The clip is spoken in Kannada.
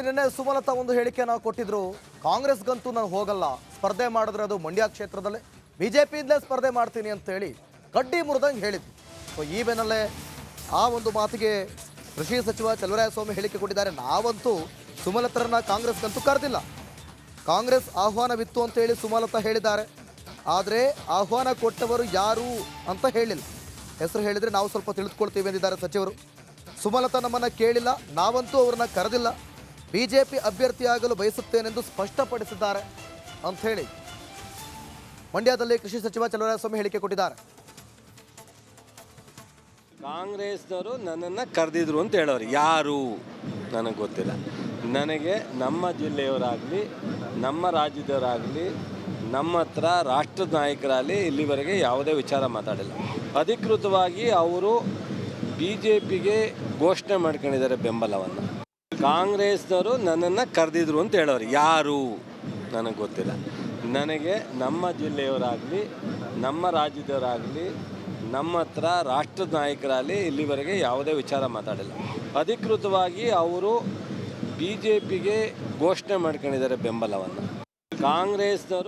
ನಿನ್ನೆ ಸುಮಲತಾ ಒಂದು ಹೇಳಿಕೆ ನಾವು ಕೊಟ್ಟಿದ್ರು, ಕಾಂಗ್ರೆಸ್ಗಂತೂ ನಾನು ಹೋಗಲ್ಲ, ಸ್ಪರ್ಧೆ ಮಾಡಿದ್ರೆ ಅದು ಮಂಡ್ಯ ಕ್ಷೇತ್ರದಲ್ಲೇ ಬಿಜೆಪಿಯಿಂದಲೇ ಸ್ಪರ್ಧೆ ಮಾಡ್ತೀನಿ ಅಂತ ಹೇಳಿ ಕಡ್ಡಿ ಮುರಿದಂಗೆ ಹೇಳಿದ್ರು. ಸೊ ಈ ಬೆನ್ನಲ್ಲೇ ಆ ಒಂದು ಮಾತಿಗೆ ಕೃಷಿ ಸಚಿವ ಚಲುವರಾಯಸ್ವಾಮಿ ಹೇಳಿಕೆ ಕೊಟ್ಟಿದ್ದಾರೆ. ನಾವಂತೂ ಸುಮಲತರನ್ನ ಕಾಂಗ್ರೆಸ್ಗಂತೂ ಕರೆದಿಲ್ಲ, ಕಾಂಗ್ರೆಸ್ ಆಹ್ವಾನವಿತ್ತು ಅಂತ ಹೇಳಿ ಸುಮಲತಾ ಹೇಳಿದ್ದಾರೆ. ಆದರೆ ಆಹ್ವಾನ ಕೊಟ್ಟವರು ಯಾರು ಅಂತ ಹೇಳಿಲ್ಲ, ಹೆಸರು ಹೇಳಿದರೆ ನಾವು ಸ್ವಲ್ಪ ತಿಳಿದುಕೊಳ್ತೀವಿ ಎಂದಿದ್ದಾರೆ ಸಚಿವರು. ಸುಮಲತಾ ನಮ್ಮನ್ನು ಕೇಳಿಲ್ಲ, ನಾವಂತೂ ಅವ್ರನ್ನ ಕರೆದಿಲ್ಲ, ಬಿಜೆಪಿ ಅಭ್ಯರ್ಥಿಯಾಗಲು ಬಯಸುತ್ತೇನೆಂದು ಸ್ಪಷ್ಟಪಡಿಸಿದ್ದಾರೆ ಅಂತ ಹೇಳಿ ಮಂಡ್ಯದಲ್ಲಿ ಕೃಷಿ ಸಚಿವ ಚಲುವರಾಯಸ್ವಾಮಿ ಹೇಳಿಕೆ ಕೊಟ್ಟಿದ್ದಾರೆ. ಕಾಂಗ್ರೆಸ್ನವರು ನನ್ನನ್ನು ಕರೆದಿದ್ರು ಅಂತ ಹೇಳೋರು ಯಾರು ನನಗೆ ಗೊತ್ತಿಲ್ಲ. ನನಗೆ ನಮ್ಮ ಜಿಲ್ಲೆಯವರಾಗಲಿ ನಮ್ಮ ರಾಜ್ಯದವರಾಗಲಿ ನಮ್ಮ ಹತ್ರ ರಾಷ್ಟ್ರದ ನಾಯಕರಾಗಲಿ ಇಲ್ಲಿವರೆಗೆ ಯಾವುದೇ ವಿಚಾರ ಮಾತಾಡಿಲ್ಲ. ಅಧಿಕೃತವಾಗಿ ಅವರು ಬಿ ಜೆ ಪಿಗೆ ಘೋಷಣೆ ಮಾಡ್ಕೊಂಡಿದ್ದಾರೆ ಬೆಂಬಲವನ್ನು. ಕಾಂಗ್ರೆಸ್ನವರು ನನ್ನನ್ನು ಕರೆದಿದ್ರು ಅಂತ ಹೇಳೋರು ಯಾರು ನನಗೆ ಗೊತ್ತಿಲ್ಲ. ನನಗೆ ನಮ್ಮ ಜಿಲ್ಲೆಯವರಾಗಲಿ ನಮ್ಮ ರಾಜ್ಯದವರಾಗಲಿ ನಮ್ಮ ಹತ್ರ ರಾಷ್ಟ್ರದ ನಾಯಕರಾಗಲಿ ಇಲ್ಲಿವರೆಗೆ ಯಾವುದೇ ವಿಚಾರ ಮಾತಾಡಿಲ್ಲ. ಅಧಿಕೃತವಾಗಿ ಅವರು ಬಿ ಜೆ ಪಿಗೆ ಘೋಷಣೆ ಮಾಡ್ಕೊಂಡಿದ್ದಾರೆ ಬೆಂಬಲವನ್ನು. ಕಾಂಗ್ರೆಸ್ನವರು